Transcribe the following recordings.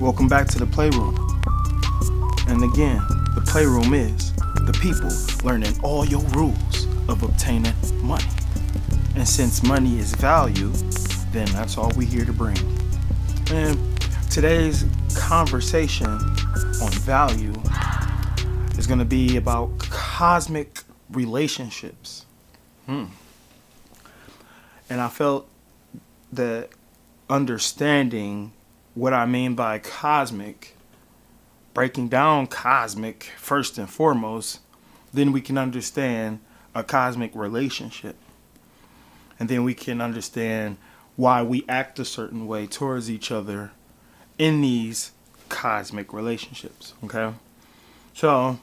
Welcome back to the playroom. And again, the playroom is the people learning all your rules of obtaining money. And since money is value, then that's all we here to bring. And today's conversation on value is going to be about cosmic relationships. And I felt that understanding what I mean by cosmic, breaking down cosmic first and foremost, then we can understand a cosmic relationship. And then we can understand why we act a certain way towards each other in these cosmic relationships. Okay? So,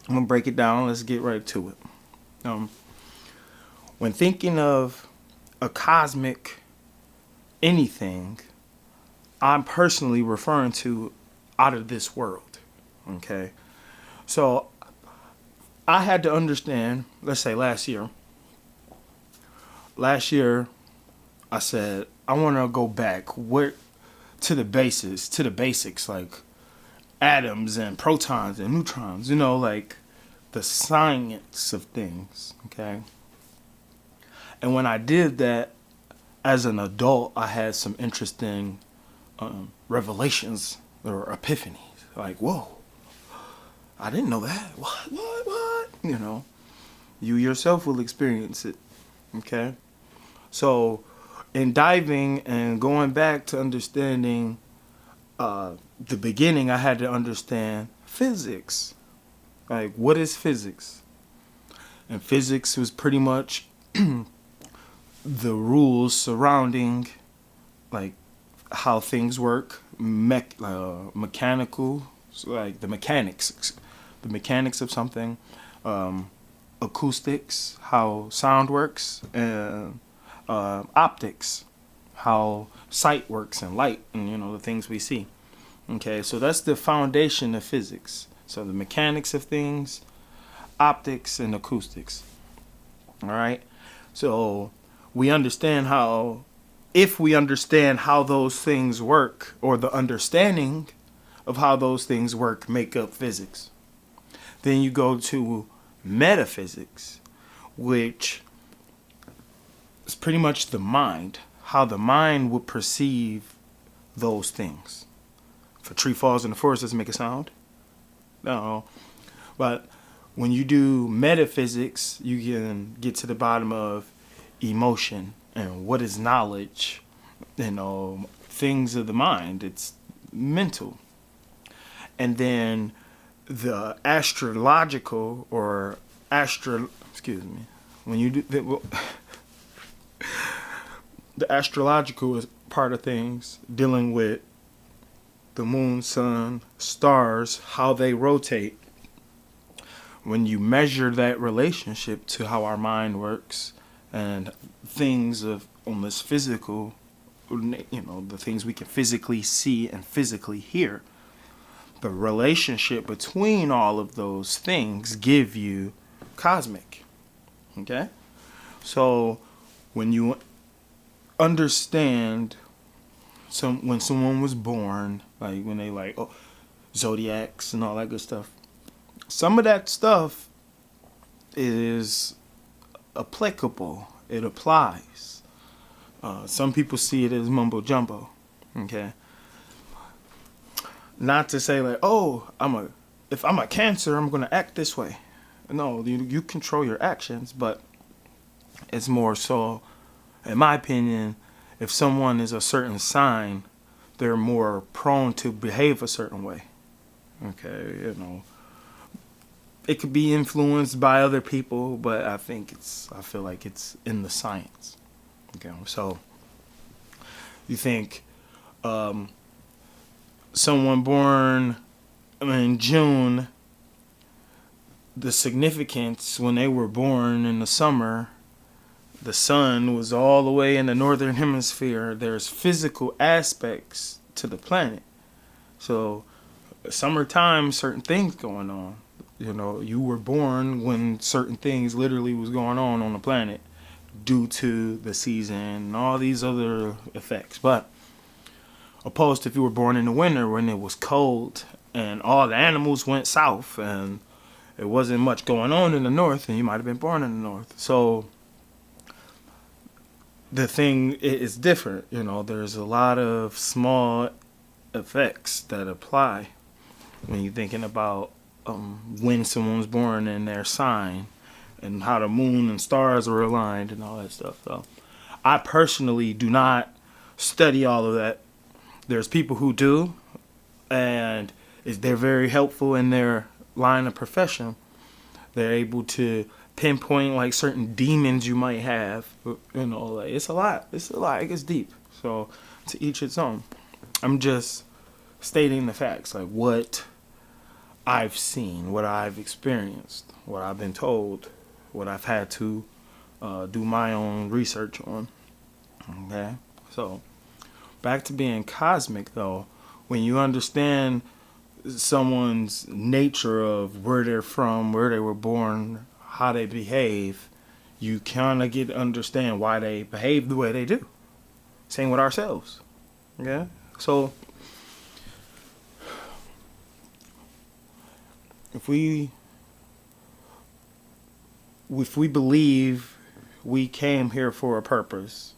I'm going to break it down. Let's get right to it. When thinking of a cosmic anything, I'm personally referring to out of this world. Okay? So, I had to understand, let's say last year, I said, I want to go back to the basics, like atoms and protons and neutrons, like the science of things, okay? And when I did that, as an adult, I had some interesting revelations or epiphanies. Like, whoa, I didn't know that. What? You yourself will experience it, okay? So, in diving and going back to understanding the beginning, I had to understand physics. Like, what is physics? And physics was pretty much the rules surrounding, like, how things work, mechanical, so like the mechanics of something, acoustics, how sound works, and optics, how sight works and light, and the things we see. Okay, so that's the foundation of physics. So the mechanics of things, optics, and acoustics. All right, so if we understand how those things work, or the understanding of how those things work make up physics, then you go to metaphysics, which is pretty much the mind, how the mind would perceive those things. If a tree falls in the forest, does it make a sound? No. But when you do metaphysics, you can get to the bottom of emotion and what is knowledge, things of the mind. It's mental. And then the astrological when you do the astrological is part of things dealing with the moon, sun, stars, how they rotate. When you measure that relationship to how our mind works and things on this physical, the things we can physically see and physically hear, the relationship between all of those things give you cosmic. Okay? So when you understand when someone was born, like when they zodiacs and all that good stuff, some of that stuff is applicable. It applies. Some people see it as mumbo jumbo. Okay? Not to say if I'm a Cancer, I'm gonna act this way. No, you control your actions, but it's more so, in my opinion, if someone is a certain sign, they're more prone to behave a certain way. Okay, it could be influenced by other people, but I feel like it's in the science. Okay, so you think someone born in June, the significance when they were born in the summer, the sun was all the way in the northern hemisphere. There's physical aspects to the planet. So summertime, certain things going on. You were born when certain things literally was going on the planet due to the season and all these other effects. But Opposed to if you were born in the winter when it was cold and all the animals went south and it wasn't much going on in the north, and you might have been born in the north. So the thing is different. There's a lot of small effects that apply when you're thinking about when someone's born and their sign and how the moon and stars are aligned and all that stuff. So I personally do not study all of that. There's people who do, and they're very helpful in their line of profession. They're able to pinpoint like certain demons you might have. Like it's a lot. It gets deep. So to each its own. I'm just stating the facts, like what I've seen, what I've experienced, what I've been told, what I've had to do my own research on. Okay, so back to being cosmic though. When you understand someone's nature of where they're from, where they were born, how they behave, you kind of get to understand why they behave the way they do. Same with ourselves. Okay, so if we believe we came here for a purpose,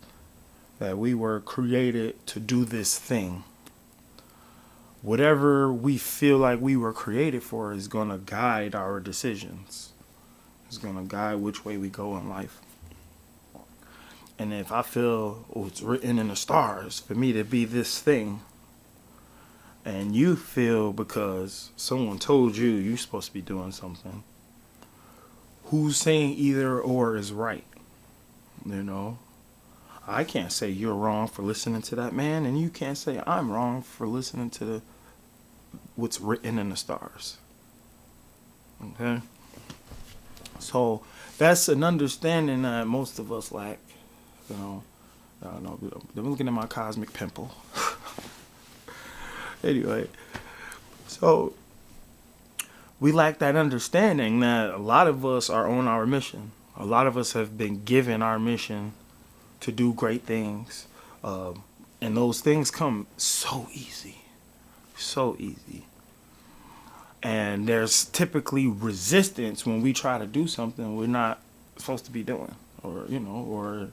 that we were created to do this thing, whatever we feel like we were created for is going to guide our decisions. It's going to guide which way we go in life. And if I feel it's written in the stars for me to be this thing, and you feel because someone told you you're supposed to be doing something, who's saying either or is right? I can't say you're wrong for listening to that man, and you can't say I'm wrong for listening to what's written in the stars. Okay? So that's an understanding that most of us lack. I don't know. I'm looking at my cosmic pimple. Anyway, so we lack that understanding that a lot of us are on our mission. A lot of us have been given our mission to do great things. And those things come so easy. So easy. And there's typically resistance when we try to do something we're not supposed to be doing. Or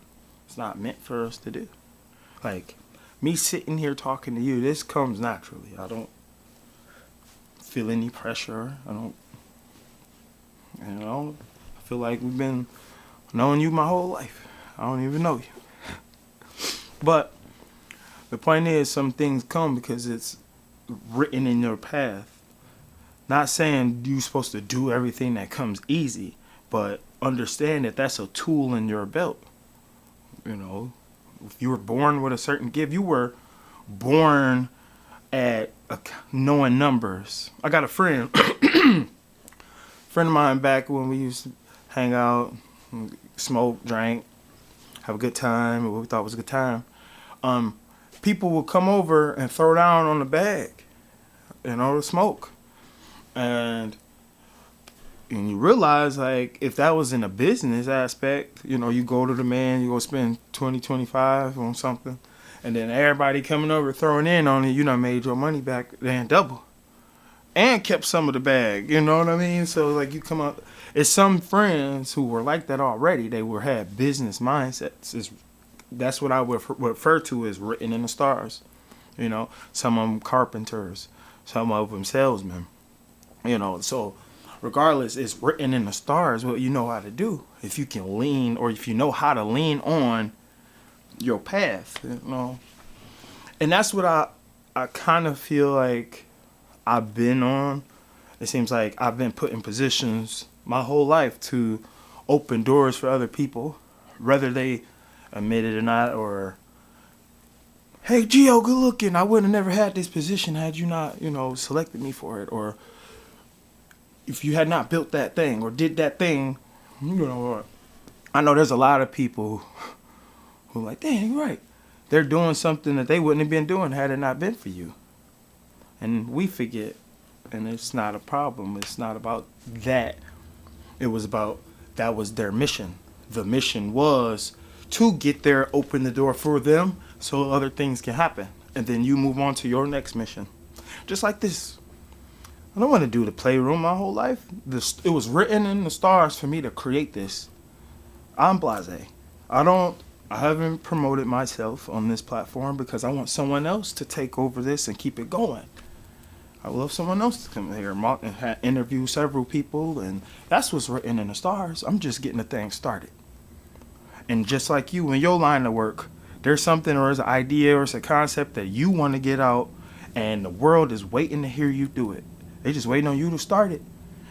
it's not meant for us to do. Like, me sitting here talking to you, this comes naturally. I don't feel any pressure. I feel like we've been knowing you my whole life. I don't even know you. But the point is, some things come because it's written in your path. Not saying you're supposed to do everything that comes easy, but understand that that's a tool in your belt. If you were born with a certain gift, you were born at knowing numbers. I got a friend of mine back when we used to hang out, smoke, drink, have a good time, what we thought was a good time. People would come over and throw down on the bag, to smoke. And you realize, like, if that was in a business aspect, you go to the man, you go spend 20, 25 on something, and then everybody coming over throwing in on it, you done made your money back then double. And kept some of the bag, you know what I mean? So, like, you come up, it's some friends who were like that already. They had business mindsets. That's what I would refer to as written in the stars. Some of them carpenters, some of them salesmen. So regardless, it's written in the stars what you know how to do. If you can lean, or if you know how to lean on your path, And that's what I kind of feel like I've been on. It seems like I've been put in positions my whole life to open doors for other people, whether they admit it or not, or, hey, Gio, good looking. I would have never had this position had you not, selected me for it. Or if you had not built that thing or did that thing, I know there's a lot of people who are like, dang, you're right. They're doing something that they wouldn't have been doing had it not been for you. And we forget, and it's not a problem. It's not about that. It was about, that was their mission. The mission was to get there, open the door for them so other things can happen. and then you move on to your next mission. Just like this. I don't want to do the playroom my whole life. It was written in the stars for me to create this. I'm blasé. I haven't promoted myself on this platform because I want someone else to take over this and keep it going. I would love someone else to come here and interview several people, and that's what's written in the stars. I'm just getting the thing started. And just like you, in your line of work, there's something or there's an idea or it's a concept that you want to get out, and the world is waiting to hear you do it. They're just waiting on you to start it.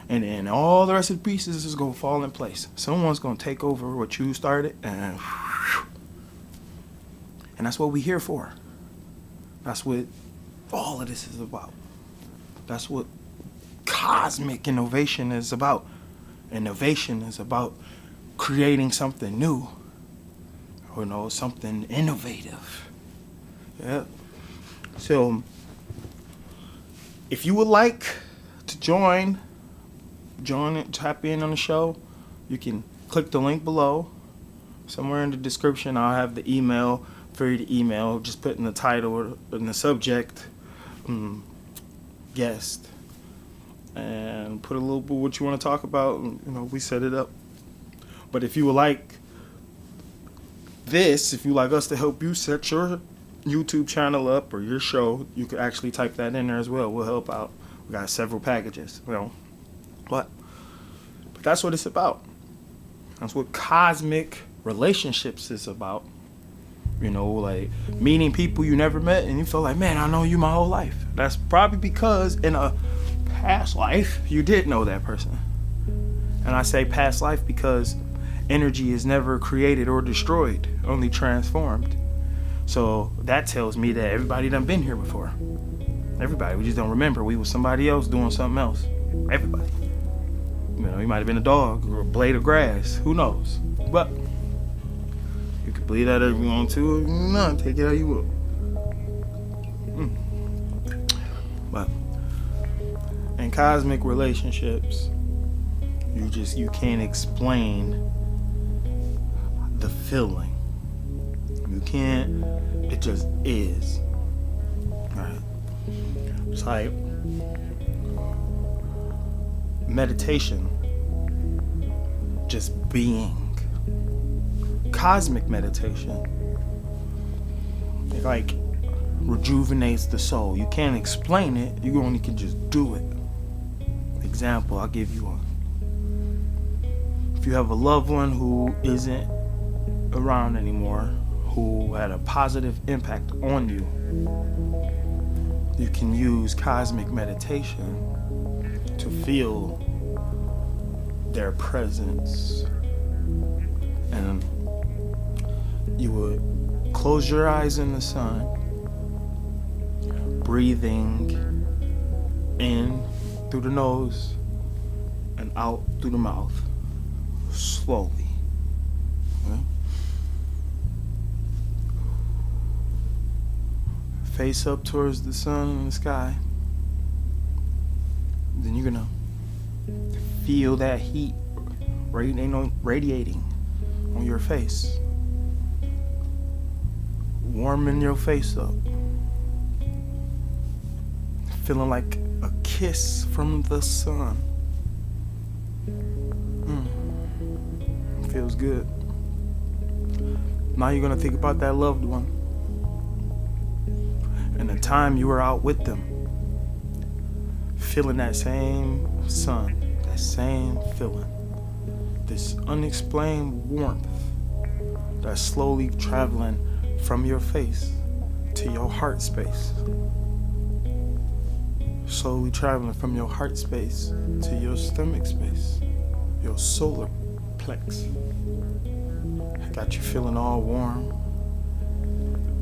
And then all the rest of the pieces is going to fall in place. Someone's going to take over what you started, and that's what we're here for. That's what all of this is about. That's what cosmic innovation is about. Innovation is about creating something new, or something innovative. Yeah. So, if you would like to join it, tap in on the show, you can click the link below. Somewhere in the description, I'll have the email for you to email. Just put in the title or in the subject, guest, and put a little bit what you want to talk about. We set it up. But if you would like this, if you like us to help you set your YouTube channel up or your show, you could actually type that in there as well. We'll help out. We got several packages, but that's what it's about. That's what cosmic relationships is about. Like meeting people you never met and you feel like, man, I know you my whole life. That's probably because in a past life you did know that person. And I say past life because energy is never created or destroyed, only transformed. So that tells me that everybody done been here before. Everybody, we just don't remember. We was somebody else doing something else. Everybody. You might have been a dog or a blade of grass. Who knows? But you can believe that if you want to. No, take it how you will. But in cosmic relationships, you can't explain the feeling. You can't. It just is. Right? It's like meditation. Just being. Cosmic meditation. It like rejuvenates the soul. You can't explain it. You only can just do it. Example, I'll give you one. If you have a loved one who isn't around anymore, who had a positive impact on you, you can use cosmic meditation to feel their presence. And you would close your eyes in the sun, breathing in through the nose and out through the mouth, slowly. Okay? Face up towards the sun and the sky. Then you're gonna feel that heat radiating on your face, warming your face up, feeling like a kiss from the sun. Feels good. Now you're gonna think about that loved one and the time you were out with them, feeling that same sun, that same feeling, this unexplained warmth that's slowly traveling from your face to your heart space, slowly traveling from your heart space to your stomach space, your solar plex. Got you feeling all warm.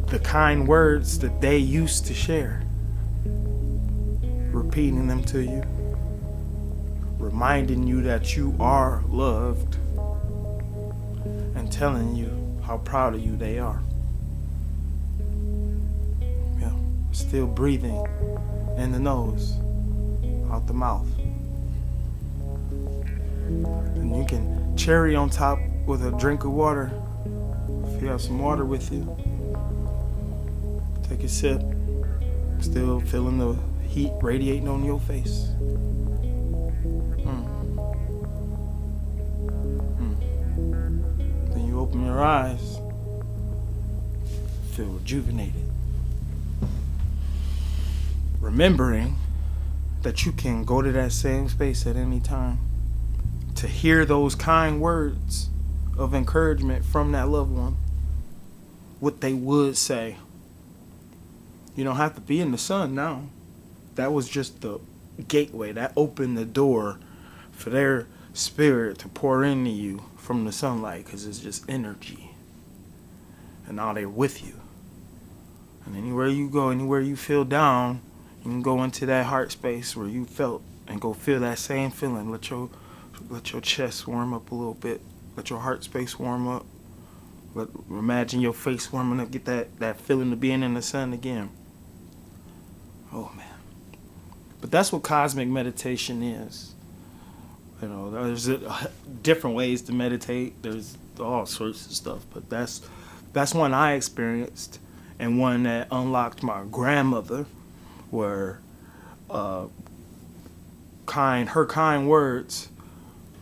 The kind words that they used to share, repeating them to you, reminding you that you are loved, and telling you how proud of you they are. Yeah, still breathing in the nose, out the mouth. And you can cherry on top with a drink of water. If you have some water with you, take a sip. Still feeling the heat radiating on your face. Then you open your eyes, feel rejuvenated. Remembering that you can go to that same space at any time to hear those kind words of encouragement from that loved one, what they would say. You don't have to be in the sun now. That was just the gateway. That opened the door for their spirit to pour into you from the sunlight, because it's just energy. And now they're with you. And anywhere you go, anywhere you feel down, you can go into that heart space where you felt and go feel that same feeling. Let your chest warm up a little bit. Let your heart space warm up. Imagine your face warming up. Get that feeling of being in the sun again. Oh, man. But that's what cosmic meditation is. You know, there's different ways to meditate. There's all sorts of stuff. But that's one I experienced, and one that unlocked my grandmother, where her kind words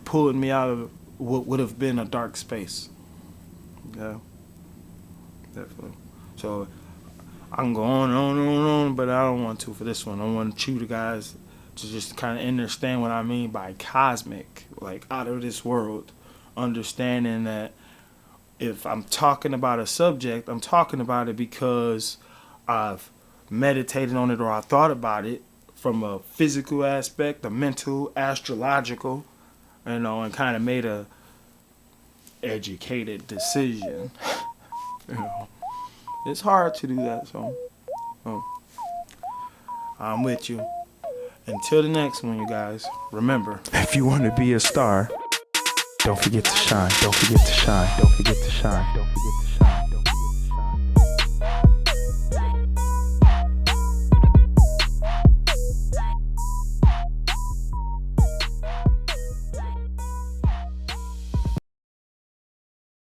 pulled me out of what would have been a dark space. Yeah, definitely. So I can go on and on and on, but I don't want to for this one. I want you guys to just kind of understand what I mean by cosmic, like out of this world. Understanding that if I'm talking about a subject, I'm talking about it because I've meditated on it, or I thought about it from a physical aspect, a mental, astrological, and kind of made a educated decision. It's hard to do that, so I'm with you. Until the next one, you guys, remember, if you want to be a star, don't forget to shine. Don't forget to shine. Don't forget to shine. Don't forget to shine.